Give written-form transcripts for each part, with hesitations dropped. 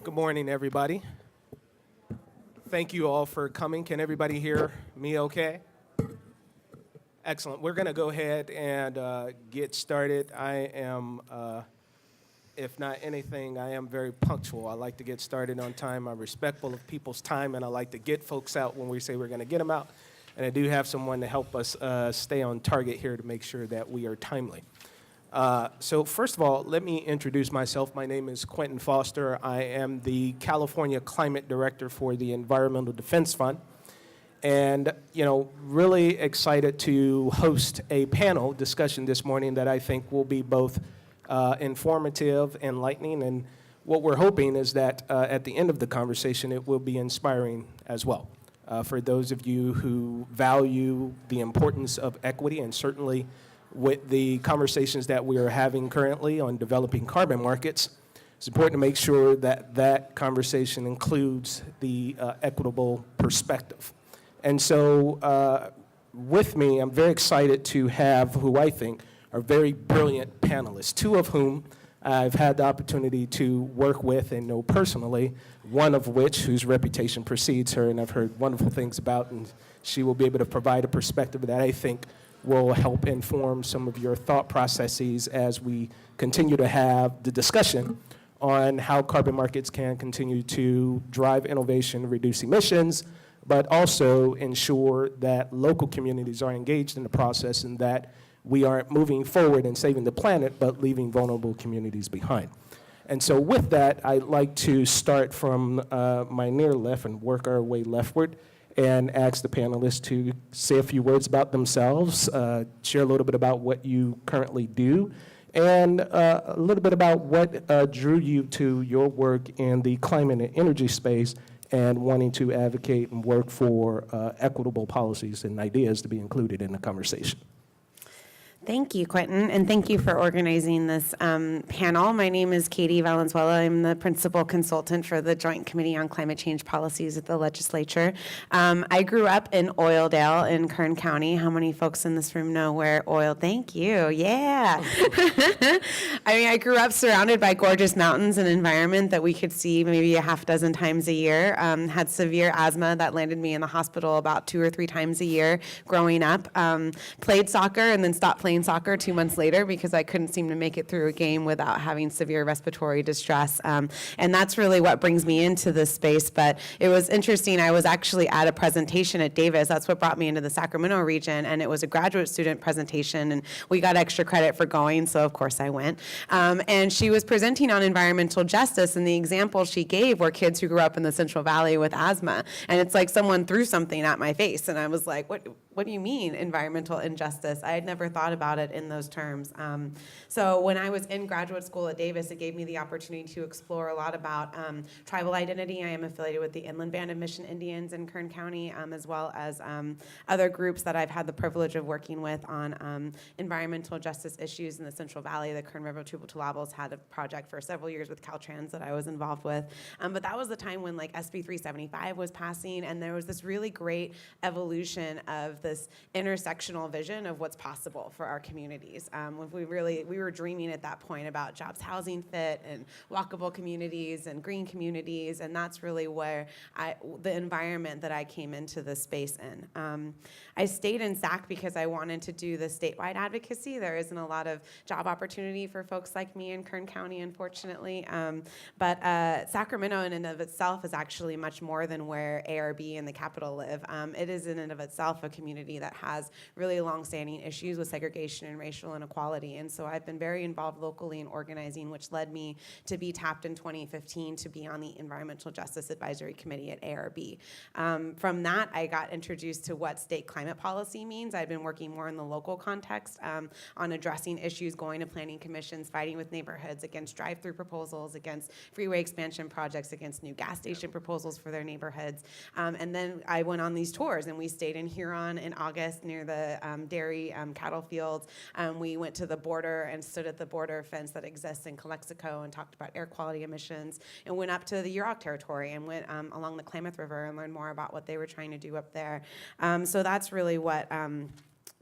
Good morning, everybody. Thank you all for coming. Can everybody hear me okay? Excellent. We're going to go ahead and get started. I am, if not anything, I am very punctual. I like to get started on time. I'm respectful of people's time, and I like to get folks out when we say we're going to get them out. And I do have someone to help us stay on target here to make sure that we are timely. So first of all, let me introduce myself. My name is Quentin Foster. I am the California Climate Director for the Environmental Defense Fund. And, really excited to host a panel discussion this morning that I think will be both informative, enlightening, and what we're hoping is that at the end of the conversation, it will be inspiring as well. For those of you who value the importance of equity, and certainly with the conversations that we are having currently on developing carbon markets, it's important to make sure that that conversation includes the equitable perspective. And so with me, I'm very excited to have who I think are very brilliant panelists, two of whom I've had the opportunity to work with and know personally, one of which, whose reputation precedes her, and I've heard wonderful things about, and she will be able to provide a perspective that I think will help inform some of your thought processes as we continue to have the discussion on how carbon markets can continue to drive innovation, reduce emissions, but also ensure that local communities are engaged in the process and that we aren't moving forward and saving the planet, but leaving vulnerable communities behind. And so with that, I'd like to start from my near left and work our way leftward and ask the panelists to say a few words about themselves, share a little bit about what you currently do, and a little bit about what drew you to your work in the climate and energy space and wanting to advocate and work for equitable policies and ideas to be included in the conversation. Thank you, Quentin, and thank you for organizing this panel. My name is Katie Valenzuela. I'm the principal consultant for the Joint Committee on Climate Change Policies at the legislature. I grew up in Oildale in Kern County. How many folks in this room know where Thank you, yeah. I grew up surrounded by gorgeous mountains and environment that we could see maybe a half dozen times a year. Had severe asthma that landed me in the hospital about 2 or 3 times a year growing up. Played soccer and then stopped playing soccer 2 months later because I couldn't seem to make it through a game without having severe respiratory distress. And that's really what brings me into this space. But it was interesting. I was actually at a presentation at Davis. That's what brought me into the Sacramento region. And it was a graduate student presentation. And we got extra credit for going. So, of course, I went. And she was presenting on environmental justice. And the example she gave were kids who grew up in the Central Valley with asthma. And it's like someone threw something at my face. And I was like, what do you mean environmental injustice? I had never thought about it in those terms. So when I was in graduate school at Davis, it gave me the opportunity to explore a lot about tribal identity. I am affiliated with the Inland Band of Mission Indians in Kern County, as well as other groups that I've had the privilege of working with on environmental justice issues in the Central Valley. The Kern River Tupelo-Tulables had a project for several years with Caltrans that I was involved with. But that was the time when SB 375 was passing, and there was this really great evolution of this intersectional vision of what's possible for our communities. We were dreaming at that point about jobs, housing fit, and walkable communities and green communities, and that's really where the environment that I came into this space in. I stayed in SAC because I wanted to do the statewide advocacy. There isn't a lot of job opportunity for folks like me in Kern County, unfortunately. But Sacramento in and of itself is actually much more than where ARB and the Capitol live. It is in and of itself a community that has really long-standing issues with segregation and racial inequality. And so I've been very involved locally in organizing, which led me to be tapped in 2015 to be on the Environmental Justice Advisory Committee at ARB. From that, I got introduced to what state climate policy means. I've been working more in the local context on addressing issues, going to planning commissions, fighting with neighborhoods against drive-through proposals, against freeway expansion projects, against new gas station proposals for their neighborhoods. And then I went on these tours, and we stayed in Huron in August near the dairy cattle fields. We went to the border and stood at the border fence that exists in Calexico and talked about air quality emissions, and went up to the Yurok territory and went along the Klamath River and learned more about what they were trying to do up there. So that's really what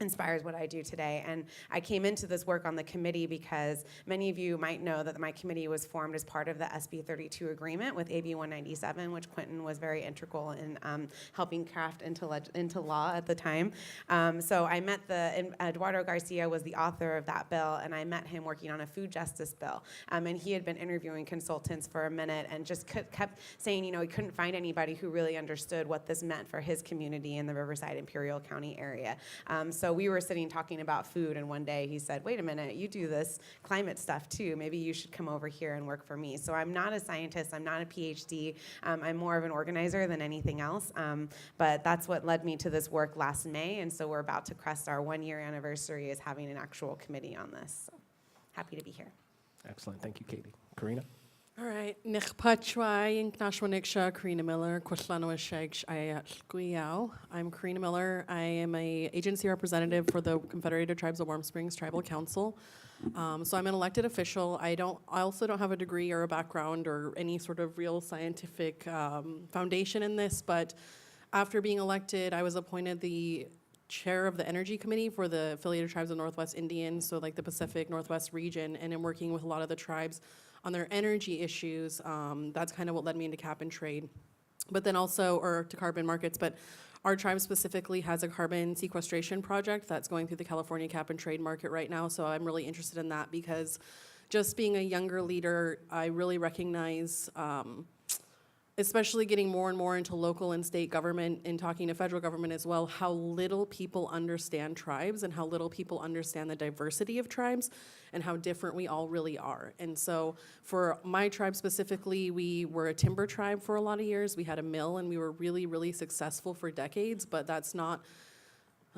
inspires what I do today. And I came into this work on the committee because many of you might know that my committee was formed as part of the SB 32 agreement with AB 197, which Quentin was very integral in helping craft into law at the time. So I met Eduardo Garcia was the author of that bill, and I met him working on a food justice bill. And he had been interviewing consultants for a minute and just kept saying, he couldn't find anybody who really understood what this meant for his community in the Riverside Imperial County area. So we were sitting talking about food, and one day he said, wait a minute, you do this climate stuff too. Maybe you should come over here and work for me. So I'm not a scientist. I'm not a PhD. I'm more of an organizer than anything else. But that's what led me to this work last May, and so we're about to crest our 1-year anniversary as having an actual committee on this. So happy to be here. Excellent. Thank you, Katie. Karina? All right. Nichpachwai, Nashwaniksha, Karina Miller, Kwaslanawasheg, Ayatskuyao. I'm Karina Miller. I am a agency representative for the Confederated Tribes of Warm Springs Tribal Council. So I'm an elected official. I also don't have a degree or a background or any sort of real scientific foundation in this, but after being elected, I was appointed the chair of the Energy Committee for the Affiliated Tribes of Northwest Indians, so like the Pacific Northwest region, and in working with a lot of the tribes on their energy issues. That's kind of what led me into cap and trade, but then also, or to carbon markets, but our tribe specifically has a carbon sequestration project that's going through the California cap and trade market right now, so I'm really interested in that because just being a younger leader, I really recognize especially getting more and more into local and state government and talking to federal government as well, how little people understand tribes and how little people understand the diversity of tribes and how different we all really are. And so for my tribe specifically, we were a timber tribe for a lot of years. We had a mill and we were really, really successful for decades, but that's not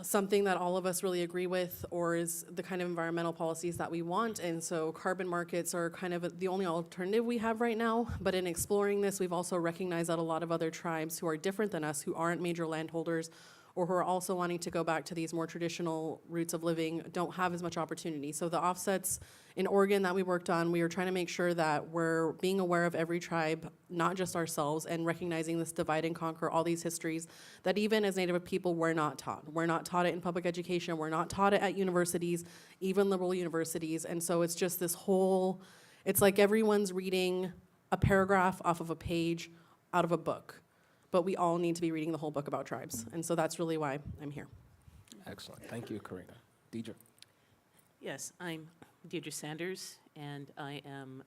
something that all of us really agree with or is the kind of environmental policies that we want. And so carbon markets are kind of the only alternative we have right now. But in exploring this, we've also recognized that a lot of other tribes who are different than us, who aren't major landholders, or who are also wanting to go back to these more traditional routes of living, don't have as much opportunity. So the offsets in Oregon that we worked on, we were trying to make sure that we're being aware of every tribe, not just ourselves, and recognizing this divide and conquer, all these histories that even as Native people, we're not taught. We're not taught it in public education. We're not taught it at universities, even liberal universities. And so it's just this whole, it's like everyone's reading a paragraph off of a page out of a book. But we all need to be reading the whole book about tribes. And so that's really why I'm here. Excellent. Thank you, Karina. Deidre? Yes, I'm Deidre Sanders, and I am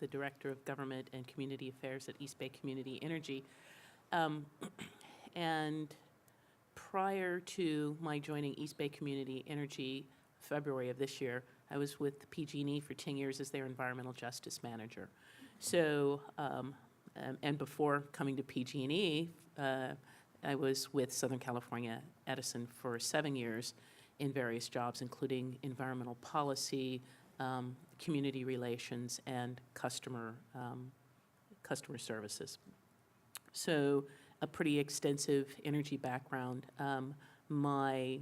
the Director of Government and Community Affairs at East Bay Community Energy. And prior to my joining East Bay Community Energy, February of this year, I was with PG&E for 10 years as their Environmental Justice Manager. So, and before coming to PG&E, I was with Southern California Edison for 7 years in various jobs, including environmental policy, community relations, and customer services. So a pretty extensive energy background. My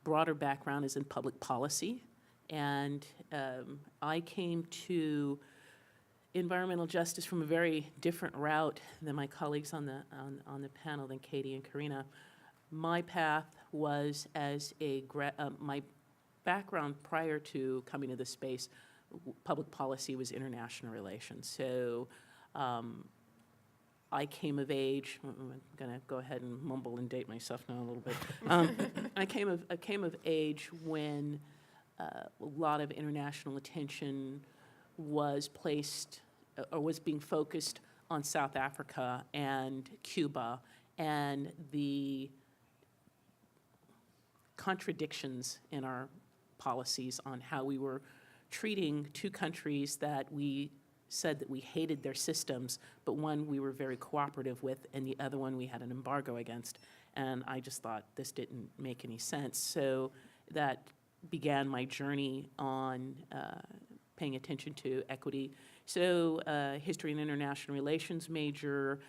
broader background is in public policy, and I came to environmental justice from a very different route than my colleagues on the panel, than Katie and Karina. My path was as my background prior to coming to this space, public policy was international relations. So I came of age, I'm gonna go ahead and mumble and date myself now a little bit. I came of age when a lot of international attention was placed or was being focused on South Africa and Cuba and the contradictions in our policies on how we were treating two countries that we said that we hated their systems, but one we were very cooperative with and the other one we had an embargo against. And I just thought this didn't make any sense. So that began my journey on paying attention to equity. So history and international relations major,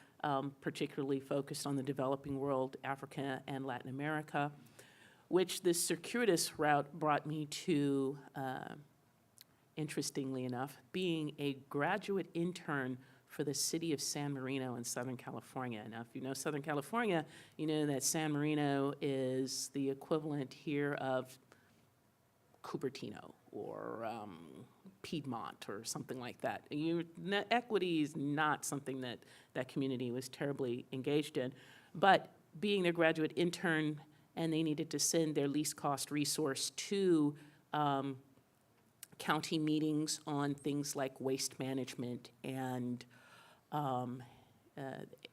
particularly focused on the developing world, Africa and Latin America, which this circuitous route brought me to, interestingly enough, being a graduate intern for the city of San Marino in Southern California. Now, if you know Southern California, you know that San Marino is the equivalent here of Cupertino or Piedmont or something like that. Equity is not something that that community was terribly engaged in, but being their graduate intern, and they needed to send their least cost resource to county meetings on things like waste management and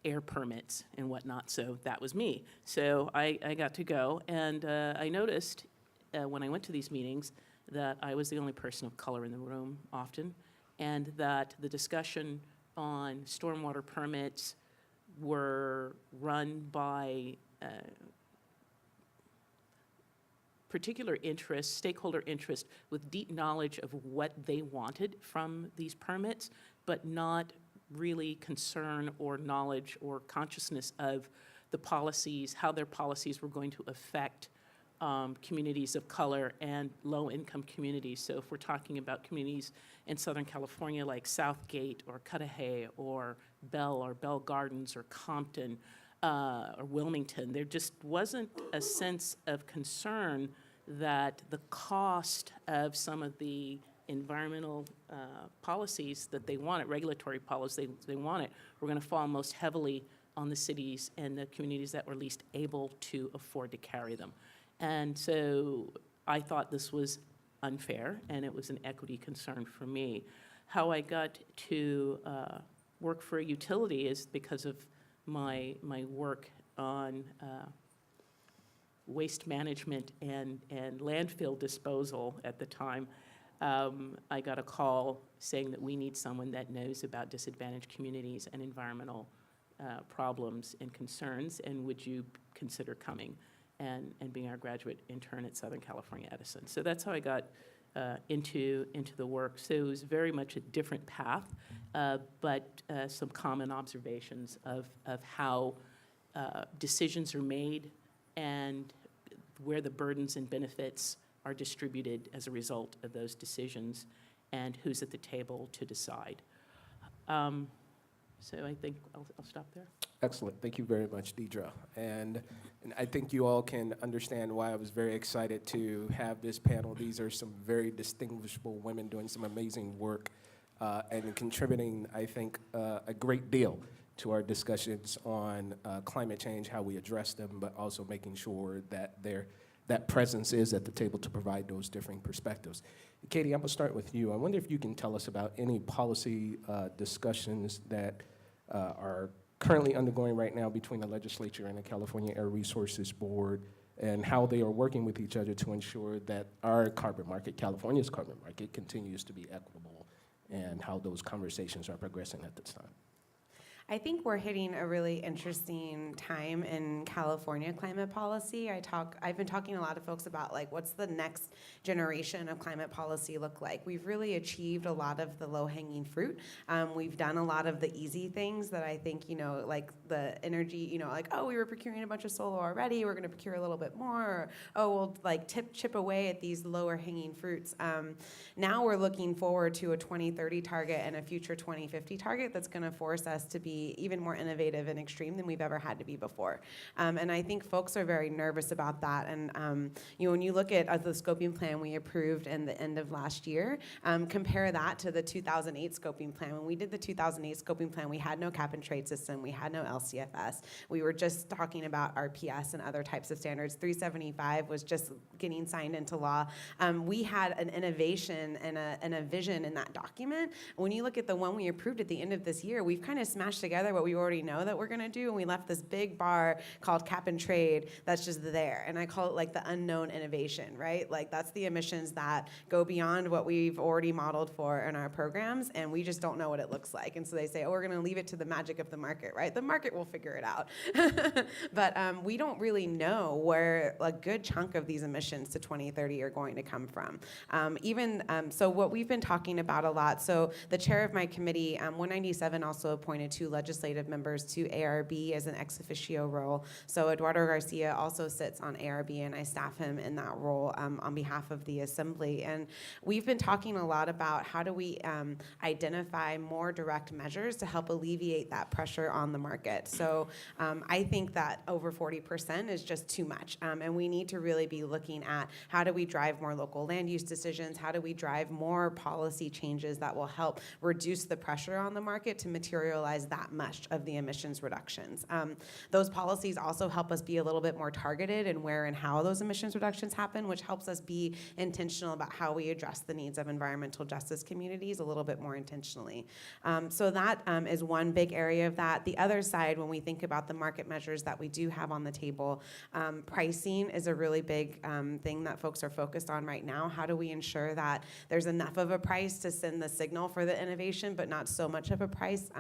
air permits and whatnot. So that was me. So I got to go, and I noticed when I went to these meetings that I was the only person of color in the room often, and that the discussion on stormwater permits were run by particular interest, stakeholder interest, with deep knowledge of what they wanted from these permits, but not really concern or knowledge or consciousness of the policies, how their policies were going to affect communities of color and low-income communities. So if we're talking about communities in Southern California like Southgate or Cudahy or Bell Gardens or Compton or Wilmington, there just wasn't a sense of concern that the cost of some of the environmental policies that they wanted, regulatory policies they wanted, were going to fall most heavily on the cities and the communities that were least able to afford to carry them. And so I thought this was unfair, and it was an equity concern for me. How I got to work for a utility is because of my work on waste management and landfill disposal at the time. I got a call saying that we need someone that knows about disadvantaged communities and environmental problems and concerns, and would you consider coming and being our graduate intern at Southern California Edison. So that's how I got into the work. So it was very much a different path, but some common observations of how decisions are made and where the burdens and benefits are distributed as a result of those decisions, and who's at the table to decide. So I think I'll stop there. Excellent. Thank you very much, Deidre. And I think you all can understand why I was very excited to have this panel. These are some very distinguishable women doing some amazing work and contributing, I think, a great deal to our discussions on climate change, how we address them, but also making sure that that presence is at the table to provide those different perspectives. Katie, I'm going to start with you. I wonder if you can tell us about any policy discussions that are currently undergoing right now between the legislature and the California Air Resources Board, and how they are working with each other to ensure that our carbon market, California's carbon market, continues to be equitable, and how those conversations are progressing at this time. I think we're hitting a really interesting time in California climate policy. I've been talking to a lot of folks about, like, what's the next generation of climate policy look like? We've really achieved a lot of the low-hanging fruit. We've done a lot of the easy things that I think, like the energy, like, oh, we were procuring a bunch of solar already, we're gonna procure a little bit more, or, oh, we'll like chip away at these lower hanging fruits. Now we're looking forward to a 2030 target and a future 2050 target that's gonna force us to be even more innovative and extreme than we've ever had to be before. And I think folks are very nervous about that. And when you look at the scoping plan we approved in the end of last year, compare that to the 2008 scoping plan. When we did the 2008 scoping plan, we had no cap and trade system, we had no LCFS. We were just talking about RPS and other types of standards. 375 was just getting signed into law. We had an innovation and a vision in that document. When you look at the one we approved at the end of this year, we've kind of smashed together what we already know that we're going to do, and we left this big bar called cap and trade that's just there. And I call it like the unknown innovation, right? Like, that's the emissions that go beyond what we've already modeled for in our programs, and we just don't know what it looks like. And so they say, oh, we're going to leave it to the magic of the market, right? The market will figure it out. But we don't really know where a good chunk of these emissions to 2030 are going to come from. So what we've been talking about a lot, so the chair of my committee, 197 also appointed 2 legislative members to ARB as an ex officio role. So Eduardo Garcia also sits on ARB, and I staff him in that role on behalf of the Assembly. And we've been talking a lot about how do we identify more direct measures to help alleviate that pressure on the market. So I think that over 40% is just too much, and we need to really be looking at how do we drive more local land use decisions, how do we drive more policy changes that will help reduce the pressure on the market to materialize that much of the emissions reductions. Those policies also help us be a little bit more targeted in where and how those emissions reductions happen, which helps us be intentional about how we address the needs of environmental justice communities a little bit more intentionally. So that is one big area of that. The other side, when we think about the market measures that we do have on the table, pricing is a really big thing that folks are focused on right now. How do we ensure that there's enough of a price to send the signal for the innovation, but not so much of a price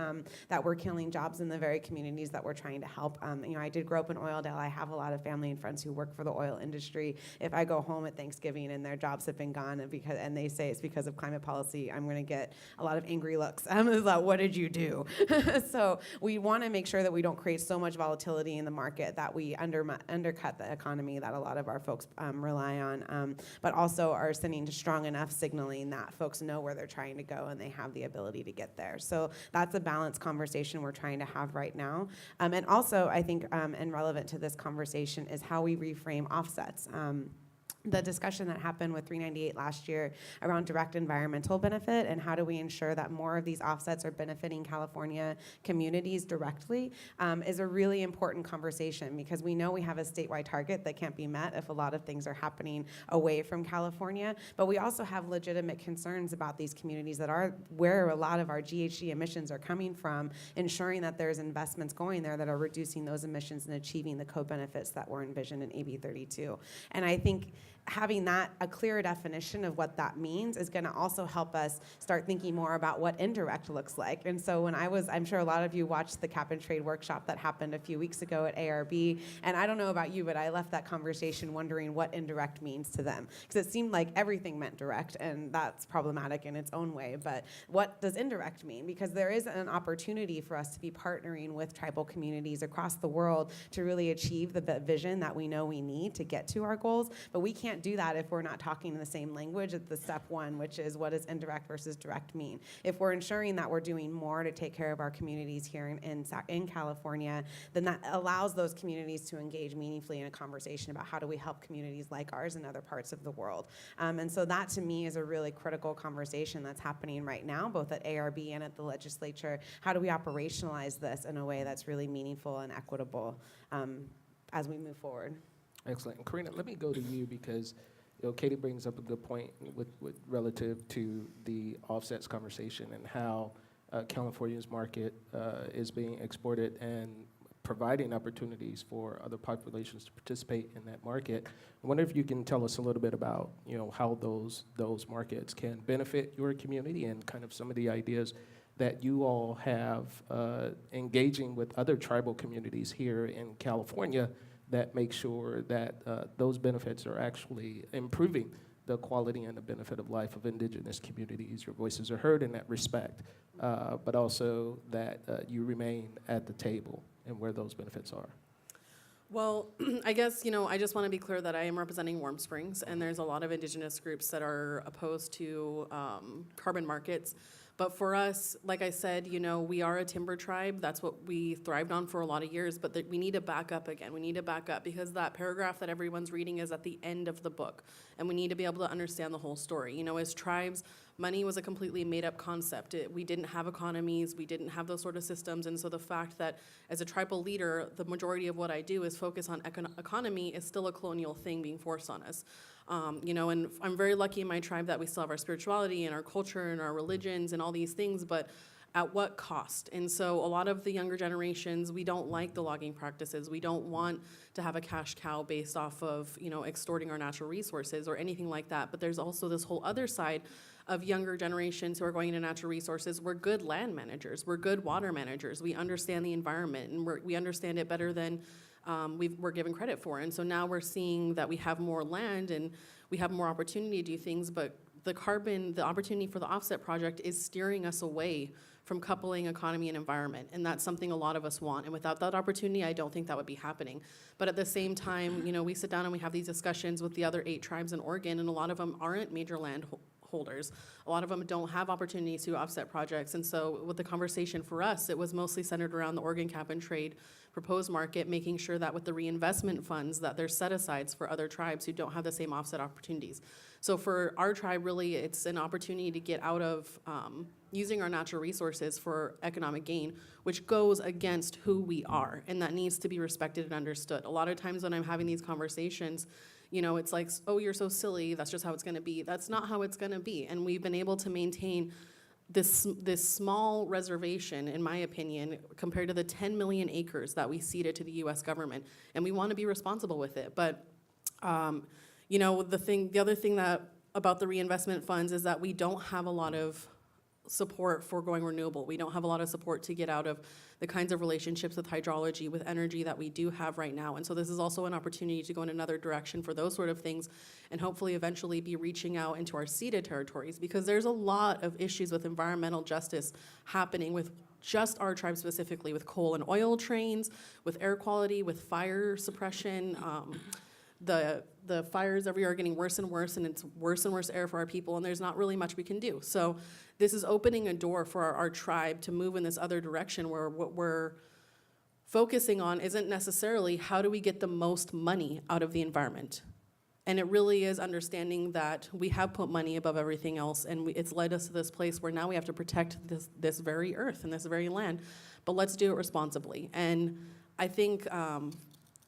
that we're killing jobs in the very communities that we're trying to help? I did grow up in Oildale. I have a lot of family and friends who work for the oil industry. If I go home at Thanksgiving and their jobs have been gone and they say it's because of climate policy, I'm going to get a lot of angry looks. Like, what did you do? So we want to make sure that we don't create so much volatility in the market that we undercut the economy that a lot of our folks rely on, but also are sending strong enough signaling that folks know where they're trying to go and they have the ability to get there. So that's a balanced conversation we're trying to have right now. And also, I think, and relevant to this conversation is how we reframe offsets. The discussion that happened with 398 last year around direct environmental benefit and how do we ensure that more of these offsets are benefiting California communities directly is a really important conversation, because we know we have a statewide target that can't be met if a lot of things are happening away from California, but we also have legitimate concerns about these communities that are where a lot of our GHG emissions are coming from, ensuring that there's investments going there that are reducing those emissions and achieving the co-benefits that were envisioned in AB 32. And I think having that, a clearer definition of what that means, is going to also help us start thinking more about what indirect looks like. And so when I'm sure a lot of you watched the cap and trade workshop that happened a few weeks ago at ARB, and I don't know about you, but I left that conversation wondering what indirect means to them, because it seemed like everything meant direct, and that's problematic in its own way. But what does indirect mean? Because there is an opportunity for us to be partnering with tribal communities across the world to really achieve the vision that we know we need to get to our goals, but we can't do that if we're not talking the same language at the step one, which is what does indirect versus direct mean. If we're ensuring that we're doing more to take care of our communities here in California, then that allows those communities to engage meaningfully in a conversation about how do we help communities like ours in other parts of the world. And so that, to me, is a really critical conversation that's happening right now, both at ARB and at the legislature. How do we operationalize this in a way that's really meaningful and equitable as we move forward? Excellent. And Karina, let me go to you, because Katie brings up a good point with relative to the offsets conversation and how California's market is being exported and providing opportunities for other populations to participate in that market. I wonder if you can tell us a little bit about how those markets can benefit your community and kind of some of the ideas that you all have engaging with other tribal communities here in California that make sure that those benefits are actually improving the quality and the benefit of life of indigenous communities. Your voices are heard in that respect, but also that you remain at the table and where those benefits are. Well, I guess, I just want to be clear that I am representing Warm Springs, and there's a lot of indigenous groups that are opposed to carbon markets. But for us, like I said, we are a timber tribe. That's what we thrived on for a lot of years, but we need to back up again. We need to back up because that paragraph that everyone's reading is at the end of the book, and we need to be able to understand the whole story. As tribes, money was a completely made-up concept. We didn't have economies. We didn't have those sort of systems, and so the fact that as a tribal leader, the majority of what I do is focus on economy is still a colonial thing being forced on us. And I'm very lucky in my tribe that we still have our spirituality and our culture and our religions and all these things, but at what cost? And so a lot of the younger generations, we don't like the logging practices. We don't want to have a cash cow based off of, extorting our natural resources or anything like that. But there's also this whole other side of younger generations who are going into natural resources. We're good land managers. We're good water managers. We understand the environment, and we understand it better than we're given credit for. And so now we're seeing that we have more land and we have more opportunity to do things, but the opportunity for the offset project is steering us away from coupling economy and environment. And that's something a lot of us want. And without that opportunity, I don't think that would be happening. But at the same time, you know, we sit down and we have these discussions with the other 8 tribes in Oregon, and a lot of them aren't major land holders. A lot of them don't have opportunities to offset projects. And so with the conversation for us, it was mostly centered around the Oregon Cap and Trade proposed market, making sure that with the reinvestment funds that there's set-asides for other tribes who don't have the same offset opportunities. So for our tribe, really, it's an opportunity to get out of using our natural resources for economic gain, which goes against who we are, and that needs to be respected and understood. A lot of times when I'm having these conversations, you know, it's like, oh, you're so silly, that's just how it's gonna be. That's not how it's gonna be, and we've been able to maintain this small reservation, in my opinion, compared to the 10 million acres that we ceded to the US government, and we wanna be responsible with it. But you know, the other thing that about the reinvestment funds is that we don't have a lot of support for going renewable. We don't have a lot of support to get out of the kinds of relationships with hydrology, with energy that we do have right now. And so this is also an opportunity to go in another direction for those sort of things, and hopefully eventually be reaching out into our ceded territories, because there's a lot of issues with environmental justice happening with just our tribe specifically, with coal and oil trains, with air quality, with fire suppression. The fires every year are getting worse and it's worse and worse air for our people, and there's not really much we can do. So this is opening a door for our tribe to move in this other direction, where what we're focusing on isn't necessarily how do we get the most money out of the environment. And it really is understanding that we have put money above everything else, and it's led us to this place where now we have to protect this very earth and this very land, but let's do it responsibly. And I think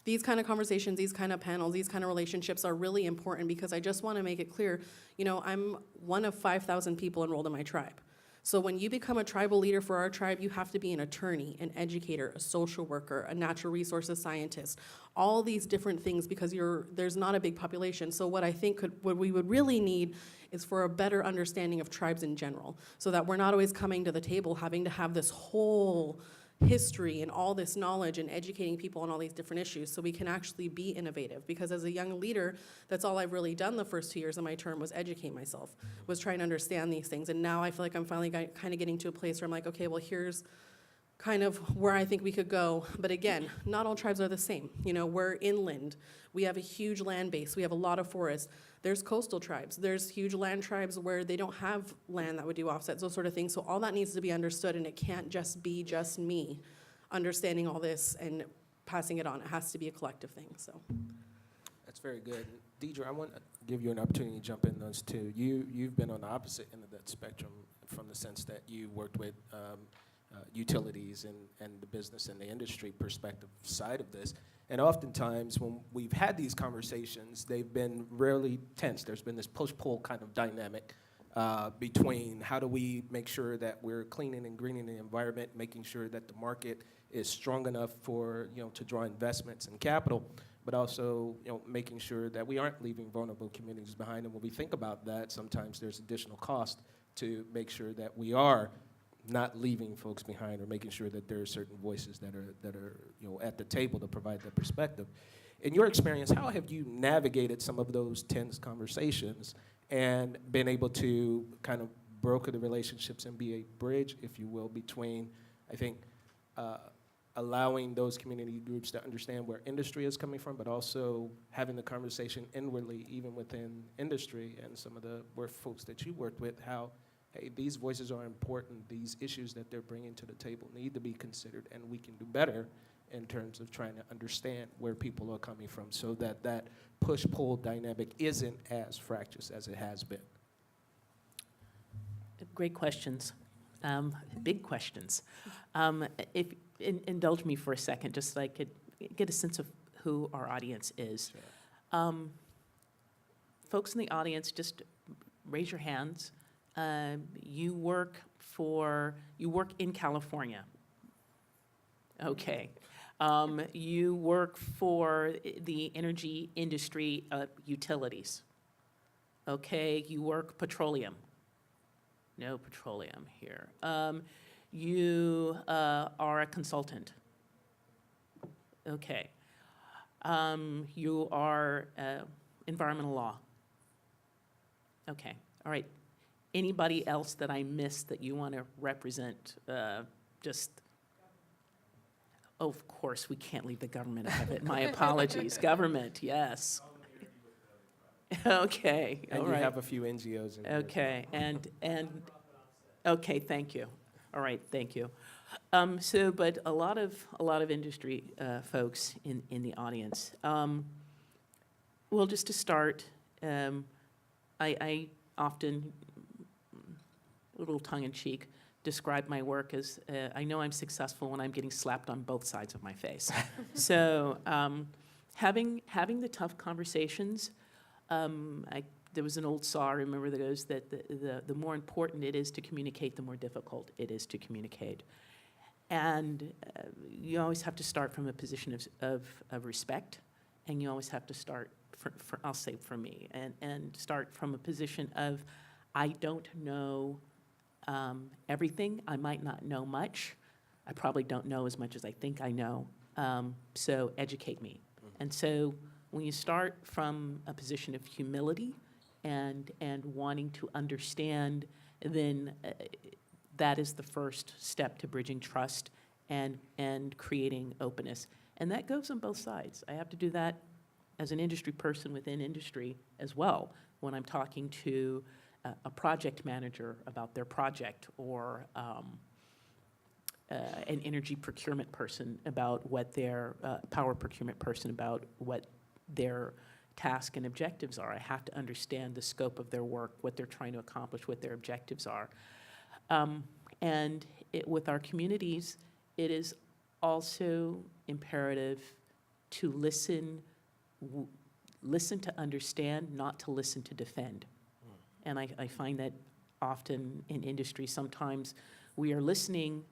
these kind of conversations, these kind of panels, these kind of relationships are really important, because I just want to make it clear, you know, I'm one of 5,000 people enrolled in my tribe. So when you become a tribal leader for our tribe, you have to be an attorney, an educator, a social worker, a natural resources scientist, all these different things, because there's not a big population. So what I think what we would really need is for a better understanding of tribes in general, so that we're not always coming to the table having to have this whole history and all this knowledge and educating people on all these different issues, so we can actually be innovative. Because as a young leader, that's all I've really done the first 2 years of my term, was educate myself, was trying to understand these things. And now I feel like I'm finally kind of getting to a place where I'm like, okay, well, here's kind of where I think we could go. But again, not all tribes are the same. You know, we're inland. We have a huge land base. We have a lot of forests. There's coastal tribes. There's huge land tribes where they don't have land that would do offsets, those sort of things. So all that needs to be understood, and it can't just be just me understanding all this and passing it on. It has to be a collective thing, so. That's very good. Deidre, I want to give you an opportunity to jump in those too. You've been on the opposite end of that spectrum, from the sense that you worked with utilities and the business and the industry perspective side of this. And oftentimes when we've had these conversations, they've been rarely tense. There's been this push-pull kind of dynamic between how do we make sure that we're cleaning and greening the environment, making sure that the market is strong enough for, you know, to draw investments and capital, but also, you know, making sure that we aren't leaving vulnerable communities behind. And when we think about that, sometimes there's additional cost to make sure that we are not leaving folks behind, or making sure that there are certain voices that are you know, at the table to provide that perspective. In your experience, how have you navigated some of those tense conversations and been able to kind of broker the relationships and be a bridge, if you will, between, I think, allowing those community groups to understand where industry is coming from, but also having the conversation inwardly, even within industry and some of the work folks that you worked with, how, hey, these voices are important, these issues that they're bringing to the table need to be considered, and we can do better in terms of trying to understand where people are coming from, so that that push-pull dynamic isn't as fractious as it has been. Great questions, big questions. If indulge me for a second, just so I could get a sense of who our audience is. Sure. Folks in the audience, just raise your hands. You work in California. Okay. You work for the energy industry, utilities. Okay. You work petroleum. No petroleum here. You are a consultant. Okay. You are environmental law. Okay. All right. Anybody else that I missed that you want to represent? Of course, we can't leave the government out of it. My apologies. Government, yes. Okay, And all you right. have a few NGOs in there. Okay, and, okay, thank you. All right, thank you. But a lot of industry folks in the audience. Well, just to start, I often, a little tongue-in-cheek, describe my work as, I know I'm successful when I'm getting slapped on both sides of my face. So having the tough conversations, there was an old saw, I remember, that goes that the more important it is to communicate, the more difficult it is to communicate. And you always have to start from a position of respect, and you always have to start, I'll say for me, and start from a position of, I don't know everything. I might not know much. I probably don't know as much as I think I know. So educate me. And so when you start from a position of humility and wanting to understand, then that is the first step to bridging trust and creating openness. And that goes on both sides. I have to do that as an industry person within industry as well when I'm talking to a project manager about their project, or an energy procurement person about what their power procurement person about what their task and objectives are. I have to understand the scope of their work, what they're trying to accomplish, what their objectives are. And with our communities, it is also imperative to listen to understand, not to listen to defend. And I find that often in industry, sometimes we are listening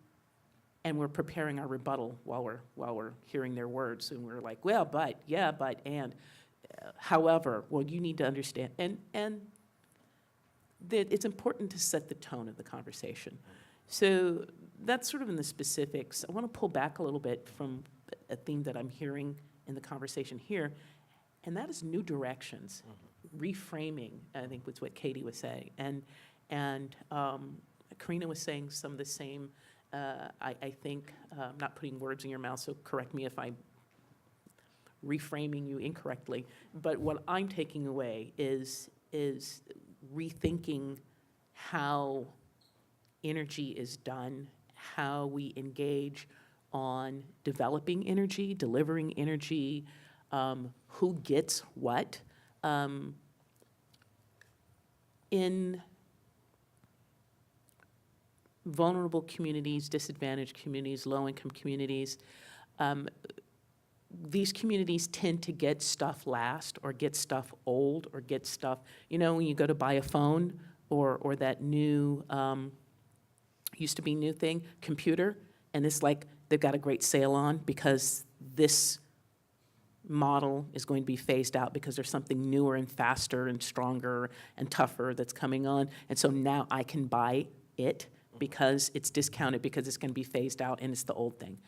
and we're preparing our rebuttal while we're hearing their words, and we're like, well, but, yeah, but, and, however, well, you need to understand. And that it's important to set the tone of the conversation. So that's sort of in the specifics. I want to pull back a little bit from a theme that I'm hearing in the conversation here, and that is new directions. Reframing, I think, was what Katie was saying. And Karina was saying some of the same. I think, I'm not putting words in your mouth, so correct me if I'm reframing you incorrectly. But what I'm taking away is rethinking how energy is done, how we engage on developing energy, delivering energy, who gets what. In vulnerable communities, disadvantaged communities, low-income communities, these communities tend to get stuff last, or get stuff old, or get stuff, when you go to buy a phone or that new, used to be new thing, computer, and it's like they've got a great sale on because this model is going to be phased out because there's something newer and faster and stronger and tougher that's coming on. And so now I can buy it because it's discounted, because it's going to be phased out and it's the old thing.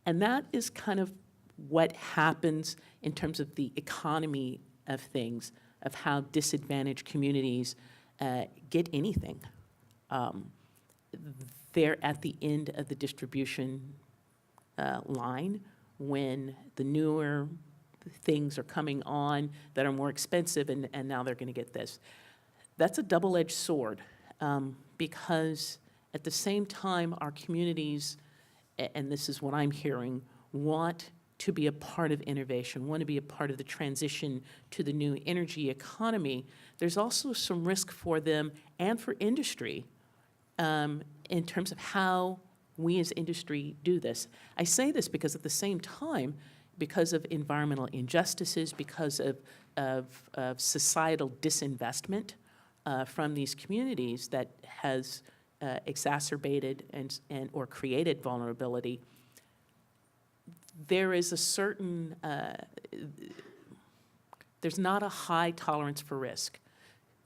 And that is kind of what happens in terms of the economy of things, of how disadvantaged communities get anything. They're at the end of the distribution line when the newer things are coming on that are more expensive, and now they're going to get this. That's a double-edged sword, because at the same time, our communities, and this is what I'm hearing, want to be a part of innovation, want to be a part of the transition to the new energy economy. There's also some risk for them and for industry in terms of how we as industry do this. I say this because at the same time, because of environmental injustices, because of societal disinvestment from these communities that has exacerbated and or created vulnerability, there is a certain, there's not a high tolerance for risk.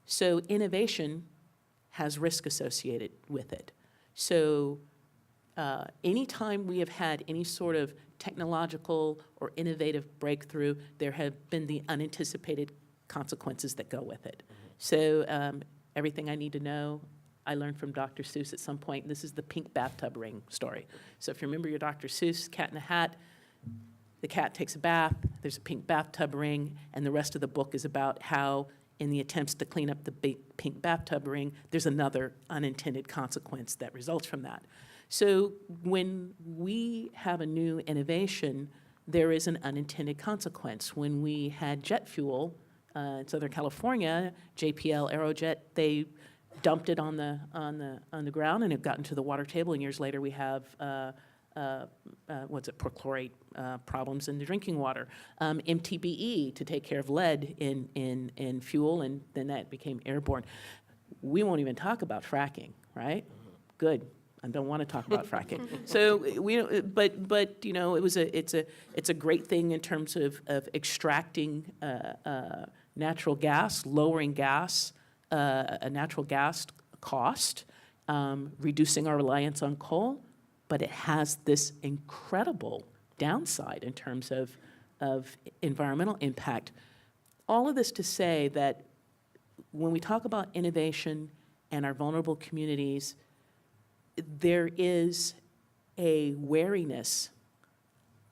So innovation has risk associated with it. So anytime we have had any sort of technological or innovative breakthrough, there have been the unanticipated consequences that go with it. So everything I need to know I learned from Dr. Seuss at some point. This is the pink bathtub ring story. So if you remember your Dr. Seuss, Cat in a Hat, the cat takes a bath, there's a pink bathtub ring, and the rest of the book is about how, in the attempts to clean up the big pink bathtub ring, there's another unintended consequence that results from that. So when we have a new innovation, there is an unintended consequence. When we had jet fuel in Southern California, JPL Aerojet, they dumped it on the ground, and it got into the water table. And years later, we have perchlorate problems in the drinking water. MTBE to take care of lead in fuel, and then that became airborne. We won't even talk about fracking, right? Good. I don't want to talk about fracking. So but you know, it's a great thing in terms of extracting natural gas, lowering a natural gas cost, reducing our reliance on coal, but it has this incredible downside in terms of environmental impact. All of this to say that when we talk about innovation and our vulnerable communities, there is a wariness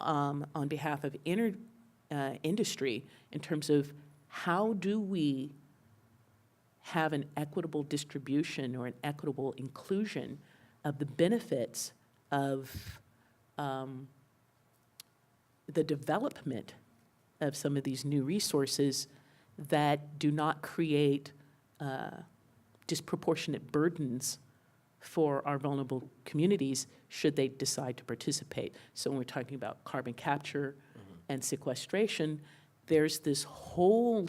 on behalf of industry in terms of how do we have an equitable distribution or an equitable inclusion of the benefits of the development of some of these new resources that do not create disproportionate burdens for our vulnerable communities should they decide to participate. So when we're talking about carbon capture and sequestration, there's this whole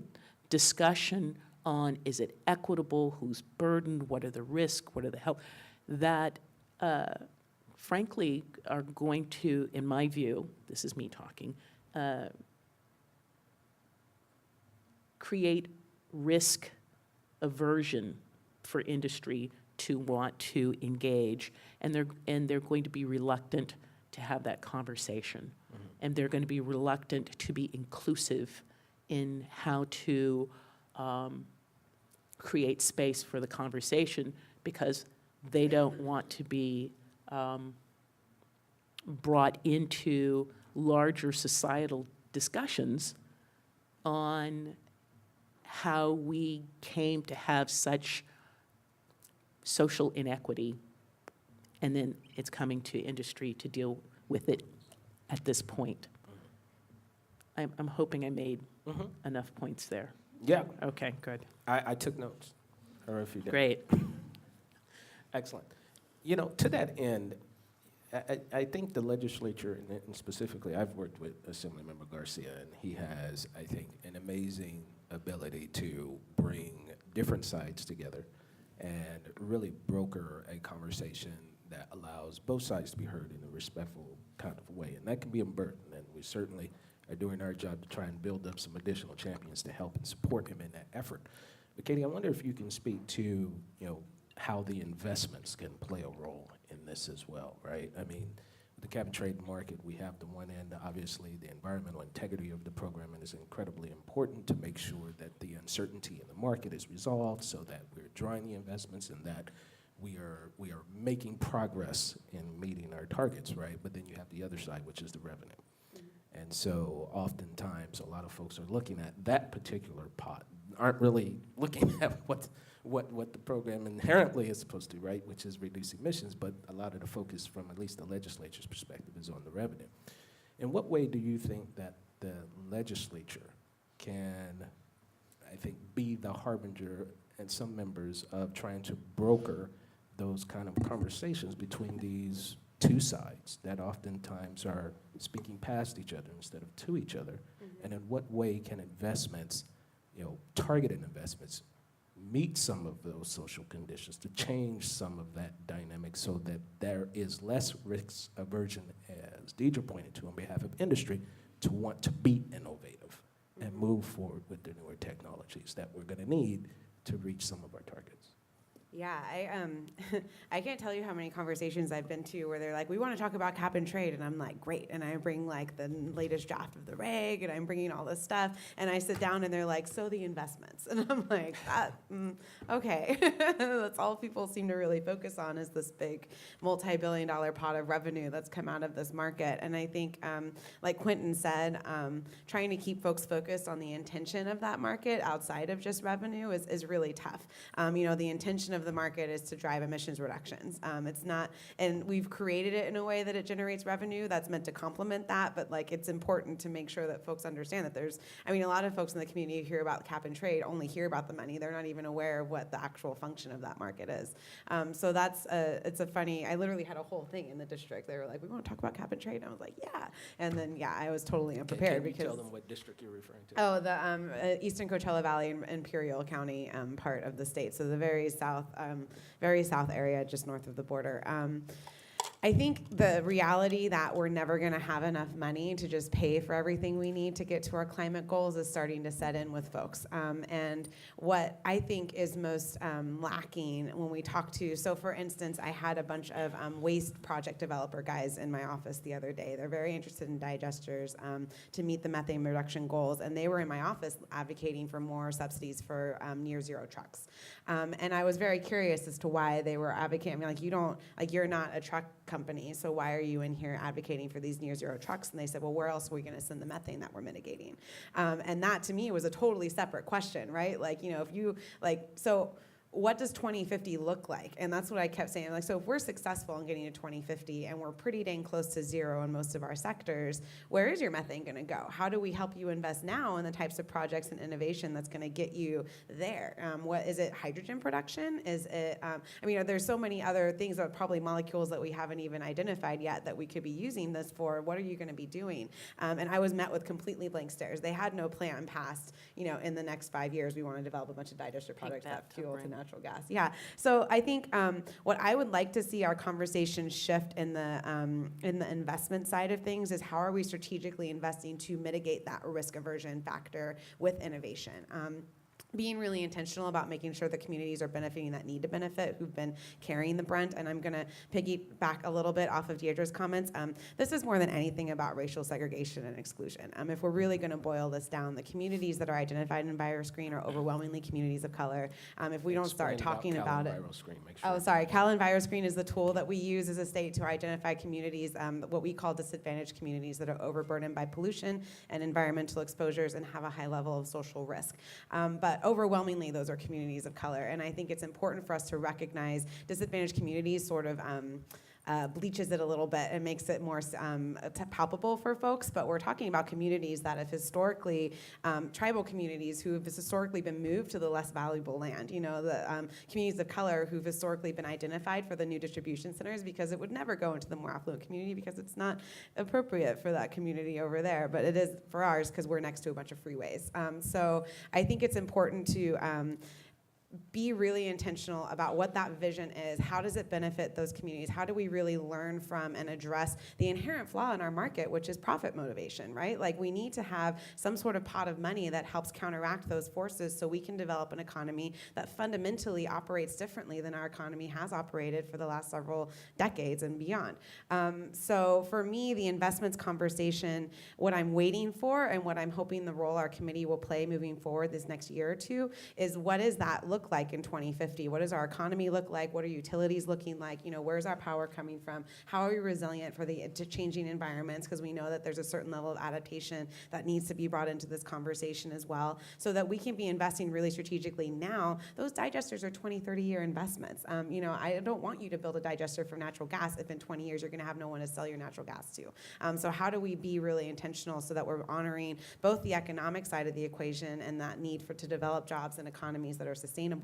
discussion on, is it equitable, who's burdened, what are the risks, what are the health, that frankly are going to, in my view, this is me talking, create risk aversion for industry to want to engage, and they're going to be reluctant to have that conversation, and they're going to be reluctant to be inclusive in how to create space for the conversation, because they don't want to be brought into larger societal discussions on how we came to have such social inequity, and then it's coming to industry to deal with it at this point. I'm hoping I made enough points there. Yeah, Okay, good. I took notes. I don't know if you did. Great. Excellent. You know, to that end, I think the legislature, and specifically, I've worked with Assemblymember Garcia, and he has, I think, an amazing ability to bring different sides together and really broker a conversation that allows both sides to be heard in a respectful kind of way. And that can be a burden, and we certainly are doing our job to try and build up some additional champions to help and support him in that effort. But Katie, I wonder if you can speak to, you know, how the investments can play a role in this as well, right? I mean, the cap and trade market, we have the one end, obviously, the environmental integrity of the program, and is incredibly important to make sure that the uncertainty in the market is resolved so that we're drawing the investments and that we are making progress in meeting our targets, right? But then you have the other side, which is the revenue. And so oftentimes, a lot of folks are looking at that particular pot, aren't really looking at what the program inherently is supposed to, right, which is reduce emissions, but a lot of the focus from at least the legislature's perspective is on the revenue. In what way do you think that the legislature can, I think, be the harbinger and some members of trying to broker those kind of conversations between these two sides that oftentimes are speaking past each other instead of to each other? And in what way can investments, you know, targeted investments, meet some of those social conditions to change some of that dynamic so that there is less risk aversion, as Deidre pointed to on behalf of industry, to want to be innovative and move forward with the newer technologies that we're going to need to reach some of our targets? Yeah, I can't tell you how many conversations I've been to where they're like, we want to talk about cap and trade, and I'm like, great, and I bring like the latest draft of the reg, and I'm bringing all this stuff, and I sit down and they're like, so the investments, and I'm like, okay, that's all people seem to really focus on is this big multi-billion-dollar pot of revenue that's come out of this market, and I think, like Quentin said, trying to keep folks focused on the intention of that market outside of just revenue is really tough. The intention of the market is to drive emissions reductions. It's not, and we've created it in a way that it generates revenue that's meant to complement that, but like it's important to make sure that folks understand that a lot of folks in the community who hear about cap and trade only hear about the money. They're not even aware of what the actual function of that market is. So it's a funny, I literally had a whole thing in the district. They were like, we want to talk about cap and trade. And I was like, yeah. And then, I was totally unprepared Can you because. tell them what district you're referring to? Oh, the Eastern Coachella Valley and Imperial County part of the state, so the very south area, just north of the border. I think the reality that we're never going to have enough money to just pay for everything we need to get to our climate goals is starting to set in with folks. And what I think is most lacking when we talk to, so for instance, I had a bunch of waste project developer guys in my office the other day. They're very interested in digesters to meet the methane reduction goals, and they were in my office advocating for more subsidies for near zero trucks. And I was very curious as to why they were advocating. You're not a truck company, so why are you in here advocating for these near zero trucks? And they said, well, where else are we going to send the methane that we're mitigating? And that to me was a totally separate question, right? So what does 2050 look like? And that's what I kept saying. So if we're successful in getting to 2050 and we're pretty dang close to zero in most of our sectors, where is your methane going to go? How do we help you invest now in the types of projects and innovation that's going to get you there? What is it? Hydrogen production? Is it? There's so many other things that probably molecules that we haven't even identified yet that we could be using this for. What are you going to be doing? And I was met with completely blank stares. They had no plan past. In the next 5 years, we want to develop a bunch of digester products that fuel to natural gas. Yeah. So I think what I would like to see our conversation shift in the investment side of things is how are we strategically investing to mitigate that risk aversion factor with innovation. Being really intentional about making sure that communities are benefiting that need to benefit, who've been carrying the brunt. And I'm going to piggyback a little bit off of Deidre's comments. This is more than anything about racial segregation and exclusion. If we're really going to boil this down, the communities that are identified in ViroScreen are overwhelmingly communities of color. If we don't start talking about it. Oh, sorry. Cal and ViroScreen is the tool that we use as a state to identify communities, what we call disadvantaged communities that are overburdened by pollution and environmental exposures and have a high level of social risk. But overwhelmingly, those are communities of color. And I think it's important for us to recognize disadvantaged communities sort of bleaches it a little bit and makes it more palpable for folks. But we're talking about communities that have historically, tribal communities who have historically been moved to the less valuable land. The communities of color who've historically been identified for the new distribution centers because it would never go into the more affluent community because it's not appropriate for that community over there. But it is for ours because we're next to a bunch of freeways. So I think it's important to be really intentional about what that vision is. How does it benefit those communities? How do we really learn from and address the inherent flaw in our market, which is profit motivation, right? We need to have some sort of pot of money that helps counteract those forces so we can develop an economy that fundamentally operates differently than our economy has operated for the last several decades and beyond. So for me, the investments conversation, what I'm waiting for and what I'm hoping the role our committee will play moving forward this next year or two is what does that look like in 2050? What does our economy look like? What are utilities looking like? Where's our power coming from? How are we resilient to changing environments? Because we know that there's a certain level of adaptation that needs to be brought into this conversation as well, so that we can be investing really strategically now. Those digesters are 20, 30-year investments. I don't want you to build a digester for natural gas if in 20 years you're going to have no one to sell your natural gas to. So how do we be really intentional so that we're honoring both the economic side of the equation and that need to develop jobs and economies that are sustainable,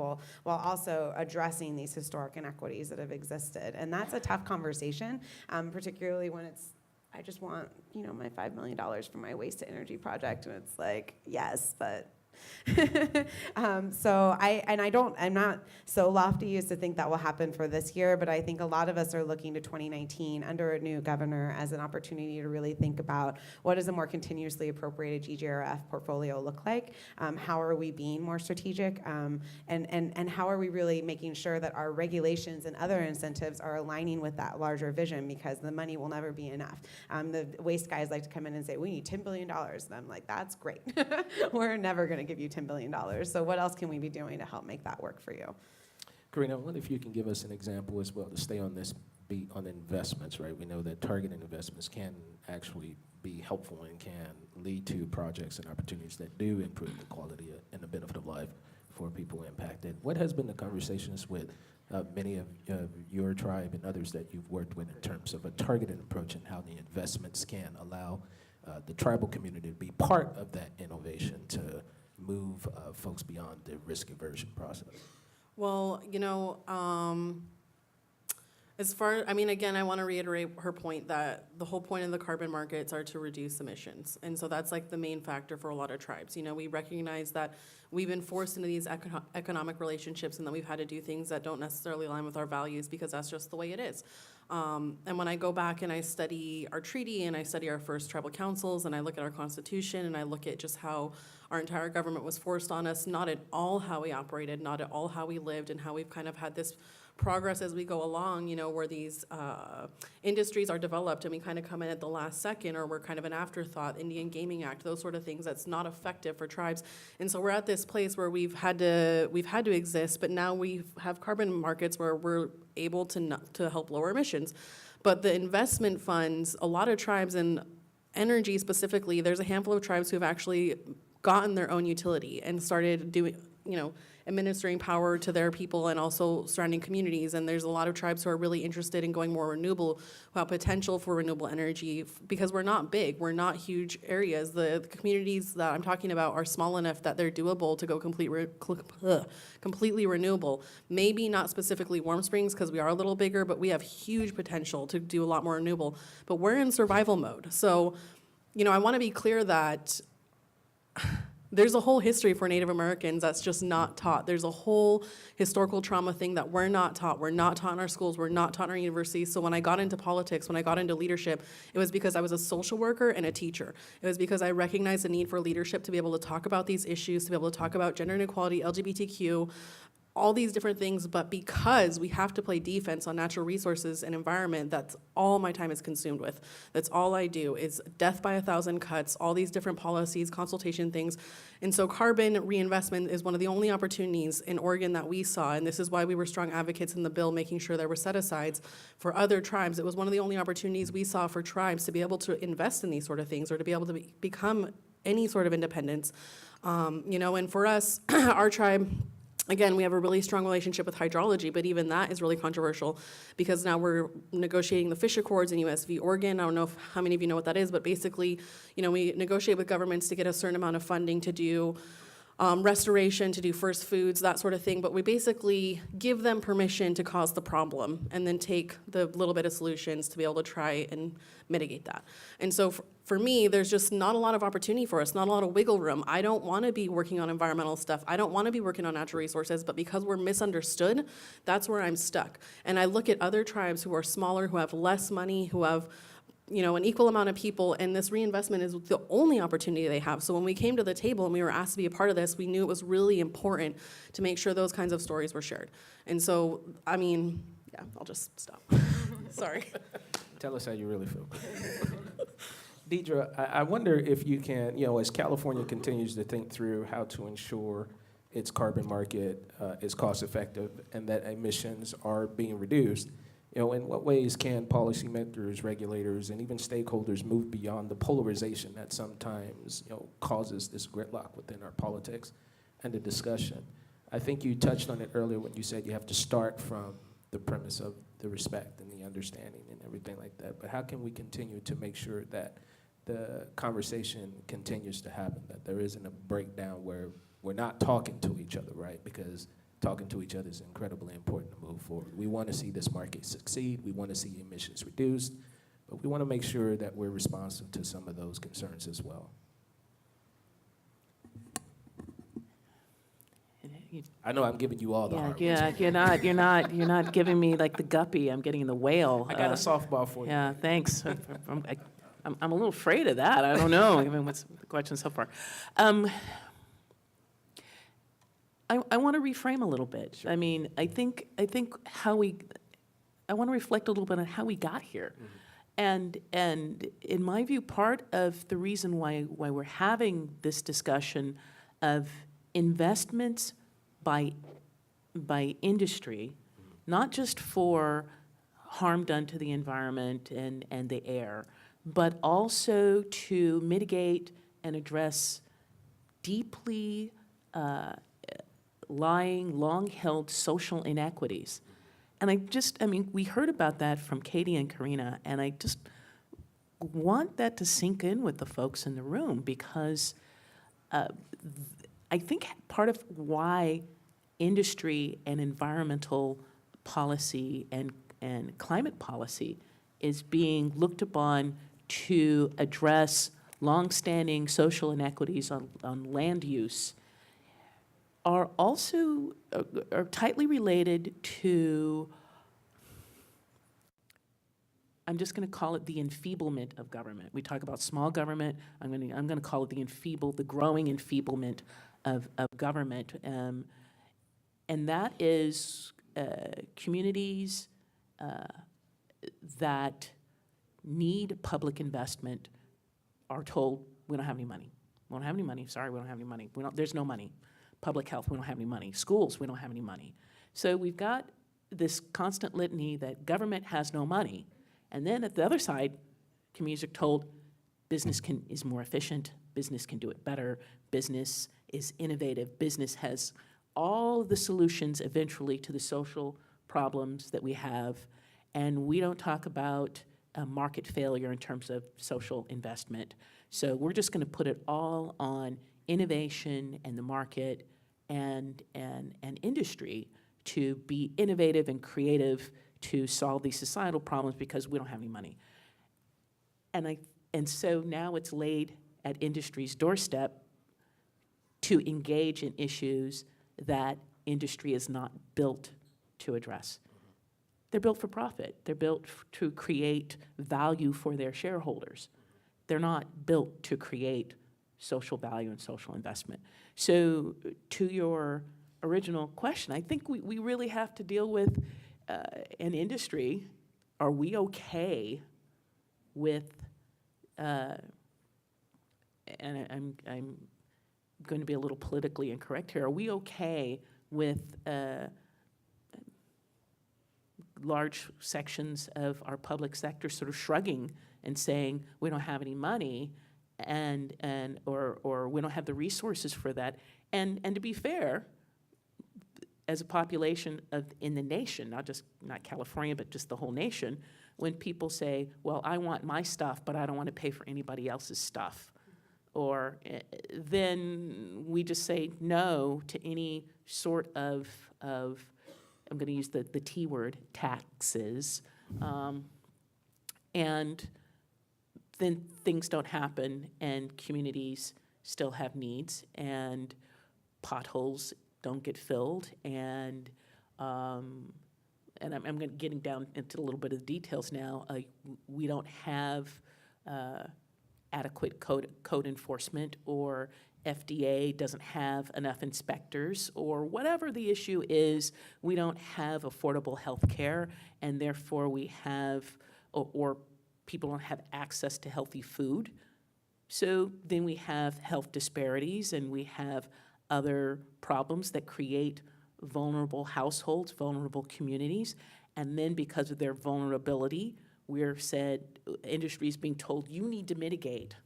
while also addressing these historic inequities that have existed. And that's a tough conversation, particularly when I just want, my $5 million for my waste to energy project. And it's like, yes, but I'm not so lofty as to think that will happen for this year, but I think a lot of us are looking to 2019 under a new governor as an opportunity to really think about what does a more continuously appropriated GGRF portfolio look like? How are we being more strategic? And how are we really making sure that our regulations and other incentives are aligning with that larger vision, because the money will never be enough. The waste guys like to come in and say, we need $10 billion. And I'm like, that's great. We're never going to give you $10 billion. So what else can we be doing to help make that work for you? Karina, I wonder if you can give us an example as well to stay on this beat on investments, right? We know that targeted investments can actually be helpful and can lead to projects and opportunities that do improve the quality and the benefit of life for people impacted. What has been the conversations with many of your tribe and others that you've worked with in terms of a targeted approach and how the investments can allow the tribal community to be part of that innovation to move folks beyond the risk aversion process? Well, again, I want to reiterate her point that the whole point of the carbon markets are to reduce emissions. And so that's like the main factor for a lot of tribes. We recognize that we've been forced into these economic relationships, and that we've had to do things that don't necessarily align with our values, because that's just the way it is. And when I go back and I study our treaty and I study our first tribal councils and I look at our constitution and I look at just how our entire government was forced on us, not at all how we operated, not at all how we lived, and how we've kind of had this progress as we go along, where these industries are developed and we kind of come in at the last second, or we're kind of an afterthought. Indian Gaming Act, those sort of things, that's not effective for tribes. And so we're at this place where we've had to exist, but now we have carbon markets where we're able to help lower emissions. But the investment funds, a lot of tribes, and energy specifically, there's a handful of tribes who have actually gotten their own utility and started doing, administering power to their people and also surrounding communities. And there's a lot of tribes who are really interested in going more renewable, who have potential for renewable energy, because we're not big, we're not huge areas. The communities that I'm talking about are small enough that they're doable to go completely renewable. Maybe not specifically Warm Springs, because we are a little bigger, but we have huge potential to do a lot more renewable. But we're in survival mode. So, I want to be clear that there's a whole history for Native Americans that's just not taught. There's a whole historical trauma thing that we're not taught. We're not taught in our schools. We're not taught in our universities. So when I got into politics, when I got into leadership, it was because I was a social worker and a teacher. It was because I recognized the need for leadership to be able to talk about these issues, to be able to talk about gender inequality, LGBTQ, all these different things, but because we have to play defense on natural resources and environment, that's all my time is consumed with. That's all I do, is death by 1,000 cuts, all these different policies, consultation things. And so carbon reinvestment is one of the only opportunities in Oregon that we saw, and this is why we were strong advocates in the bill, making sure there were set-asides for other tribes. It was one of the only opportunities we saw for tribes to be able to invest in these sort of things, or to be able to become any sort of independence. And for us, our tribe, again, we have a really strong relationship with hydrology, but even that is really controversial, because now we're negotiating the fish accords in USV Oregon. I don't know how many of you know what that is, but basically, we negotiate with governments to get a certain amount of funding to do restoration, to do first foods, that sort of thing. But we basically give them permission to cause the problem and then take the little bit of solutions to be able to try and mitigate that. And so for me, there's just not a lot of opportunity for us, not a lot of wiggle room. I don't want to be working on environmental stuff. I don't want to be working on natural resources, but because we're misunderstood, that's where I'm stuck. And I look at other tribes who are smaller, who have less money, who have an equal amount of people, and this reinvestment is the only opportunity they have. So when we came to the table and we were asked to be a part of this, we knew it was really important to make sure those kinds of stories were shared. And so, I'll just stop. Sorry. Tell us how you really feel. Deidre, I wonder if you can, as California continues to think through how to ensure its carbon market is cost effective and that emissions are being reduced, in what ways can policymakers, regulators, and even stakeholders move beyond the polarization that sometimes, causes this gridlock within our politics and the discussion? I think you touched on it earlier when you said you have to start from the premise of the respect and the understanding and everything like that. But how can we continue to make sure that the conversation continues to happen, that there isn't a breakdown where we're not talking to each other, right? Because talking to each other is incredibly important to move forward. We want to see this market succeed. We want to see emissions reduced, but we want to make sure that we're responsive to some of those concerns as well. I know I'm giving you all the hard ones. You're not giving me like the guppy. I'm getting the whale. I got a softball for you. Yeah, thanks. I'm a little afraid of that. I don't know. I mean, what's the question so far? I want to reframe a little bit. Sure. I mean, I think I want to reflect a little bit on how we got here. And in my view, part of the reason why we're having this discussion of investments by industry, not just for harm done to the environment and the air, but also to mitigate and address deeply lying, long-held social inequities. And I mean, we heard about that from Katie and Karina, and I just want that to sink in with the folks in the room, because I think part of why industry and environmental policy and climate policy is being looked upon to address longstanding social inequities on land use are also are tightly related to, I'm just going to call it the enfeeblement of government. We talk about small government. I'm going to call it the growing enfeeblement of government, and that is communities that need public investment are told, we don't have any money. We don't have any money. Sorry, we don't have any money. There's no money. Public health, we don't have any money. Schools, we don't have any money. So we've got this constant litany that government has no money. And then at the other side, communities are told business is more efficient, business can do it better, business is innovative, business has all of the solutions eventually to the social problems that we have. And we don't talk about market failure in terms of social investment. So we're just going to put it all on innovation and the market and industry to be innovative and creative to solve these societal problems because we don't have any money. And so now it's laid at industry's doorstep to engage in issues that industry is not built to address. They're built for profit. They're built to create value for their shareholders. They're not built to create social value and social investment. So to your original question, I think we really have to deal with an industry. Are we okay with, and I'm going to be a little politically incorrect here, are we okay with large sections of our public sector sort of shrugging and saying we don't have any money or we don't have the resources for that? And to be fair, as a population in the nation, not California, but just the whole nation, when people say, well, I want my stuff, but I don't want to pay for anybody else's stuff, or then we just say no to any sort of I'm going to use the T word, taxes, and then things don't happen and communities still have needs and potholes don't get filled, and I'm getting down into a little bit of the details now. We don't have adequate code enforcement, or FDA doesn't have enough inspectors, or whatever the issue is. We don't have affordable health care, and therefore we have, or people don't have access to healthy food. So then we have health disparities, and we have other problems that create vulnerable households, vulnerable communities, and then because of their vulnerability, industry is being told, you need to mitigate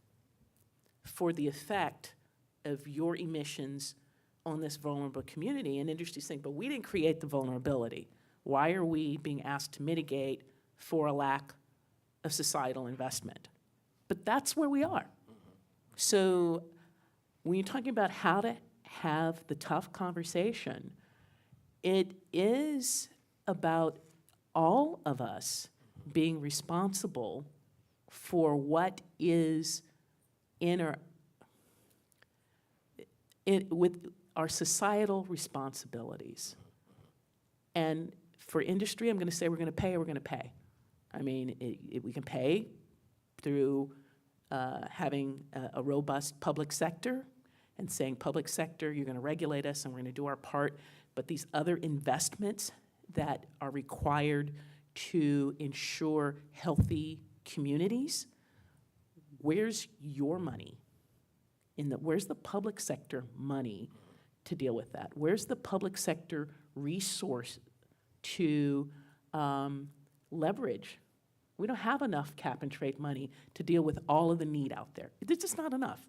for the effect of your emissions on this vulnerable community. And industry is saying, but we didn't create the vulnerability. Why are we being asked to mitigate for a lack of societal investment? But that's where we are. So when you're talking about how to have the tough conversation, it is about all of us being responsible for what is with are societal responsibilities. And for industry, I'm going to say we're going to pay or we're going to pay. I mean, we can pay through having a robust public sector and saying, public sector, you're going to regulate us and we're going to do our part. But these other investments that are required to ensure healthy communities, where's your money? Where's the public sector money to deal with that? Where's the public sector resource to leverage? We don't have enough cap and trade money to deal with all of the need out there. It's just not enough.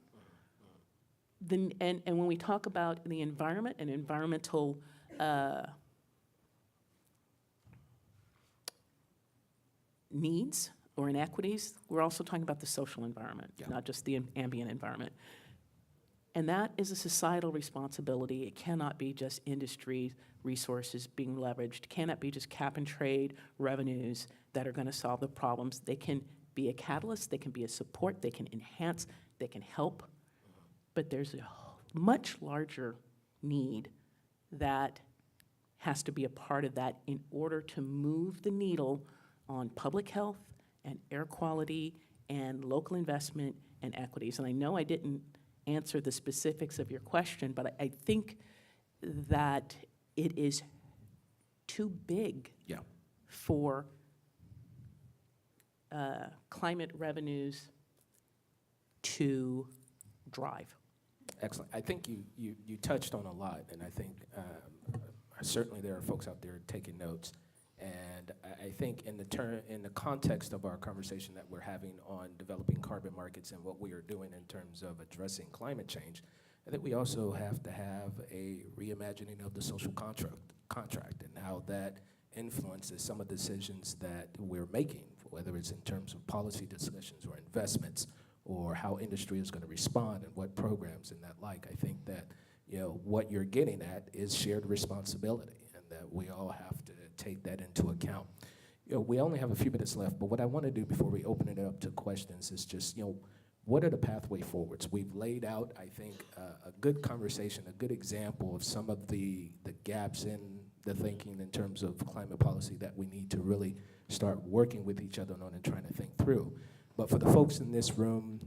And when we talk about the environment and environmental needs or inequities, we're also talking about the social environment, not just the ambient environment. And that is a societal responsibility. It cannot be just industry resources being leveraged. It cannot be just cap and trade revenues that are going to solve the problems. They can be a catalyst, they can be a support, they can enhance, they can help. But there's a much larger need that has to be a part of that in order to move the needle on public health and air quality and local investment and equities. And I know I didn't answer the specifics of your question, but I think that it is too big for climate revenues to drive. Excellent. I think you touched on a lot, and I think certainly there are folks out there taking notes. And I think in the context of our conversation that we're having on developing carbon markets and what we are doing in terms of addressing climate change, I think we also have to have a reimagining of the social contract and how that influences some of the decisions that we're making, whether it's in terms of policy discussions or investments or how industry is going to respond and what programs and that like. I think that what you're getting at is shared responsibility and that we all have to take that into account. We only have a few minutes left, but what I want to do before we open it up to questions is just, what are the pathway forwards? We've laid out, I think, a good conversation, a good example of some of the gaps in the thinking in terms of climate policy that we need to really start working with each other on and trying to think through. But for the folks in this room,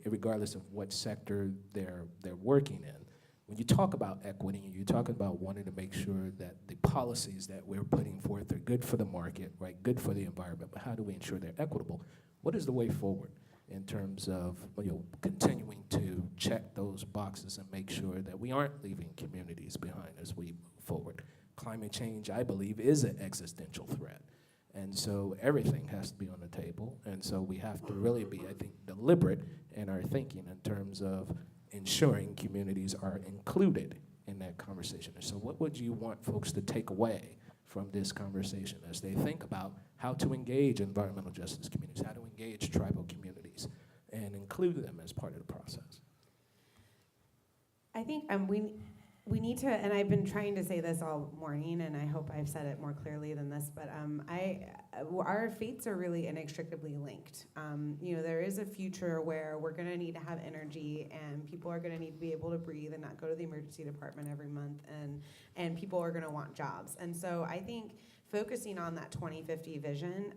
regardless of what sector they're working in, when you talk about equity, and you're talking about wanting to make sure that the policies that we're putting forth are good for the market, right, good for the environment, but how do we ensure they're equitable? What is the way forward in terms of continuing to check those boxes and make sure that we aren't leaving communities behind as we move forward? Climate change, I believe, is an existential threat. And so everything has to be on the table. And so we have to really be, I think, deliberate in our thinking in terms of ensuring communities are included in that conversation. And so what would you want folks to take away from this conversation as they think about how to engage environmental justice communities, how to engage tribal communities, and include them as part of the process? I think we need to, and I've been trying to say this all morning, and I hope I've said it more clearly than this, but our fates are really inextricably linked. There is a future where we're going to need to have energy, and people are going to need to be able to breathe and not go to the emergency department every month, and people are going to want jobs. And so I think focusing on that 2050 vision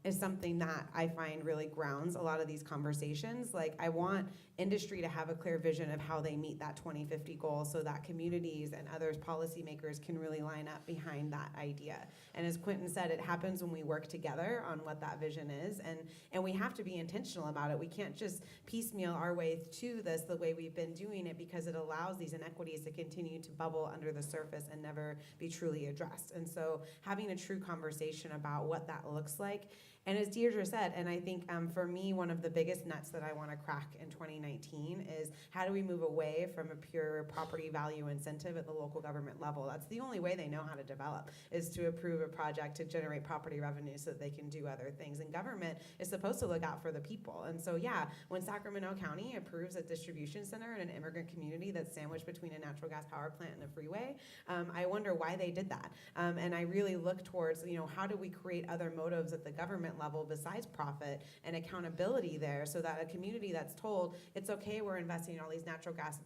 is something that I find really grounds a lot of these conversations. Like, I want industry to have a clear vision of how they meet that 2050 goal so that communities and others, policymakers, can really line up behind that idea. And as Quentin said, it happens when we work together on what that vision is, and we have to be intentional about it. We can't just piecemeal our way to this the way we've been doing it, because it allows these inequities to continue to bubble under the surface and never be truly addressed. And so having a true conversation about what that looks like. And as Deidre said, and I think for me, one of the biggest nuts that I want to crack in 2019 is how do we move away from a pure property value incentive at the local government level? That's the only way they know how to develop, is to approve a project to generate property revenue so that they can do other things. And government is supposed to look out for the people. And so, yeah, when Sacramento County approves a distribution center in an immigrant community that's sandwiched between a natural gas power plant and a freeway, I wonder why they did that. And I really look towards, how do we create other motives at the government level besides profit and accountability there, so that a community that's told it's okay, we're investing in all these natural gas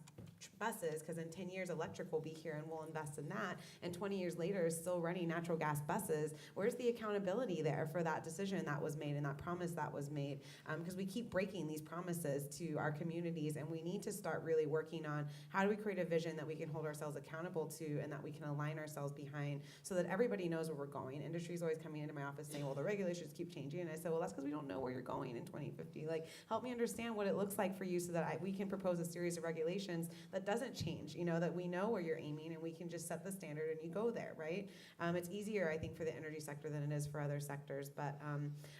buses, because in 10 years, electric will be here and we'll invest in that, and 20 years later, still running natural gas buses. Where's the accountability there for that decision that was made and that promise that was made? Because we keep breaking these promises to our communities, and we need to start really working on how do we create a vision that we can hold ourselves accountable to and that we can align ourselves behind so that everybody knows where we're going. Industry's always coming into my office saying, well, the regulations keep changing. And I said, well, that's because we don't know where you're going in 2050. Like, help me understand what it looks like for you so that we can propose a series of regulations that doesn't change, that we know where you're aiming and we can just set the standard and you go there, right? It's easier, I think, for the energy sector than it is for other sectors. But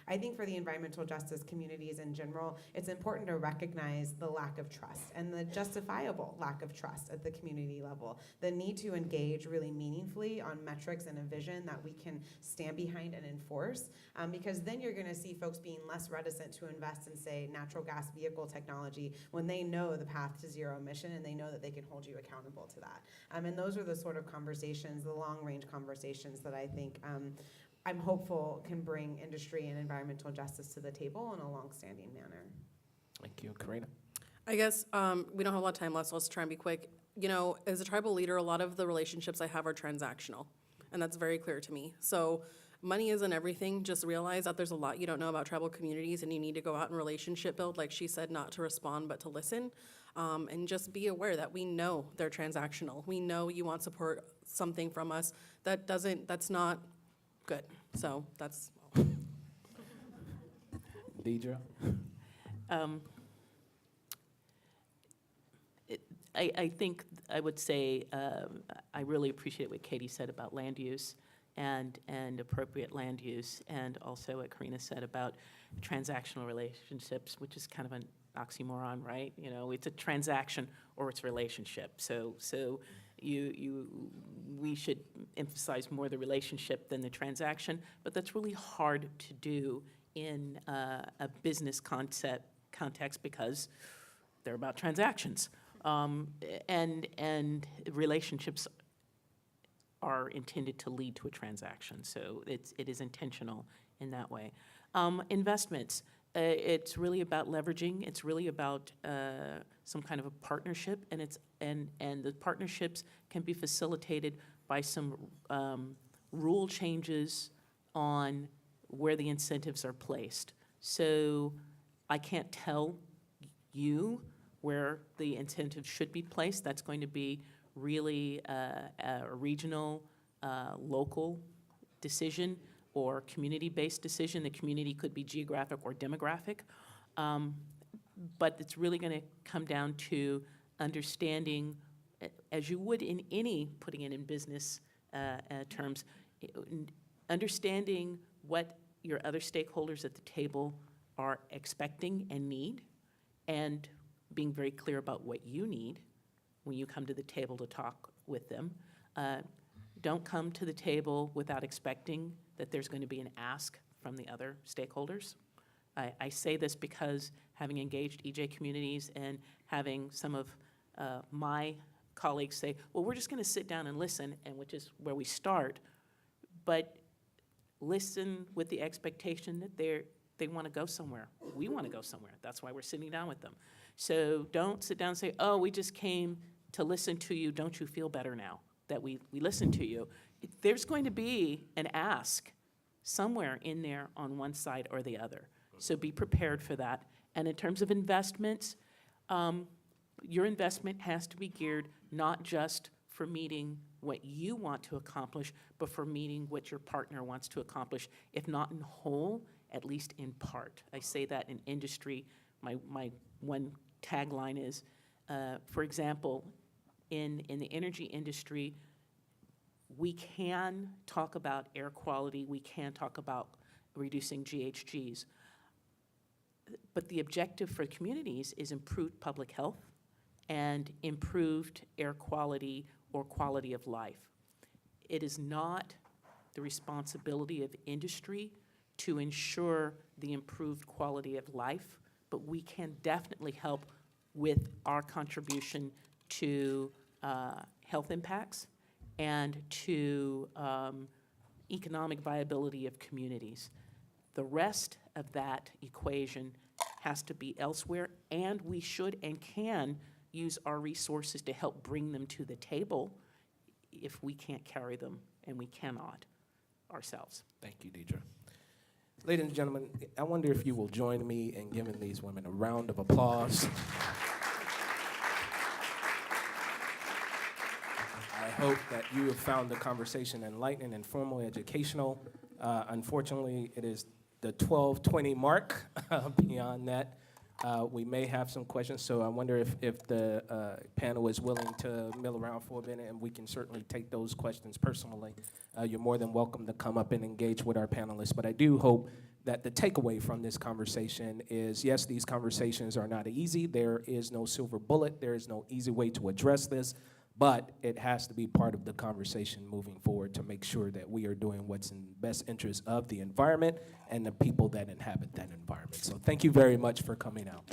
I think for the environmental justice communities in general, it's important to recognize the lack of trust and the justifiable lack of trust at the community level. The need to engage really meaningfully on metrics and a vision that we can stand behind and enforce, because then you're going to see folks being less reticent to invest in, say, natural gas vehicle technology when they know the path to zero emission and they know that they can hold you accountable to that. And those are the sort of conversations, the long-range conversations that I think I'm hopeful can bring industry and environmental justice to the table in a long-standing manner. Thank you, Karina. I guess we don't have a lot of time left, so let's try and be quick. As a tribal leader, a lot of the relationships I have are transactional, and that's very clear to me. So money isn't everything. Just realize that there's a lot you don't know about tribal communities, and you need to go out and relationship build, like she said, not to respond, but to listen. And just be aware that we know they're transactional. We know you want support, something from us. That's not good. So that's all. Deidre? I think I would say I really appreciate what Katie said about land use and appropriate land use, and also what Karina said about transactional relationships, which is kind of an oxymoron, right? It's a transaction or it's a relationship. So we should emphasize more the relationship than the transaction, but that's really hard to do in a business context because they're about transactions. And relationships are intended to lead to a transaction, so it is intentional in that way. Investments, it's really about leveraging. It's really about some kind of a partnership, and the partnerships can be facilitated by some rule changes on where the incentives are placed. So I can't tell you where the incentives should be placed. That's going to be really a regional, local decision or community-based decision. The community could be geographic or demographic. But it's really going to come down to understanding, as you would in any putting it in business terms, understanding what your other stakeholders at the table are expecting and need, and being very clear about what you need when you come to the table to talk with them. Don't come to the table without expecting that there's going to be an ask from the other stakeholders. I say this because having engaged EJ communities and having some of my colleagues say, well, we're just going to sit down and listen, and which is where we start, but listen with the expectation that they want to go somewhere. We want to go somewhere. That's why we're sitting down with them. So don't sit down and say, oh, we just came to listen to you. Don't you feel better now that we listened to you? There's going to be an ask somewhere in there on one side or the other. So be prepared for that. And in terms of investments, your investment has to be geared not just for meeting what you want to accomplish, but for meeting what your partner wants to accomplish, if not in whole, at least in part. I say that in industry. My one tagline is, for example, in the energy industry, we can talk about air quality, we can talk about reducing GHGs, but the objective for communities is improved public health and improved air quality or quality of life. It is not the responsibility of industry to ensure the improved quality of life, but we can definitely help with our contribution to health impacts and to economic viability of communities. The rest of that equation has to be elsewhere, and we should and can use our resources to help bring them to the table if we can't carry them, and we cannot ourselves. Thank you, Deidre. Ladies and gentlemen, I wonder if you will join me in giving these women a round of applause. I hope that you have found the conversation enlightening, informal, educational. Unfortunately, it is the 12:20 mark. Beyond that, we may have some questions, so I wonder if the panel is willing to mill around for a minute, and we can certainly take those questions personally. You're more than welcome to come up and engage with our panelists, but I do hope that the takeaway from this conversation is, yes, these conversations are not easy. There is no silver bullet. There is no easy way to address this, but it has to be part of the conversation moving forward to make sure that we are doing what's in best interest of the environment and the people that inhabit that environment. So thank you very much for coming out.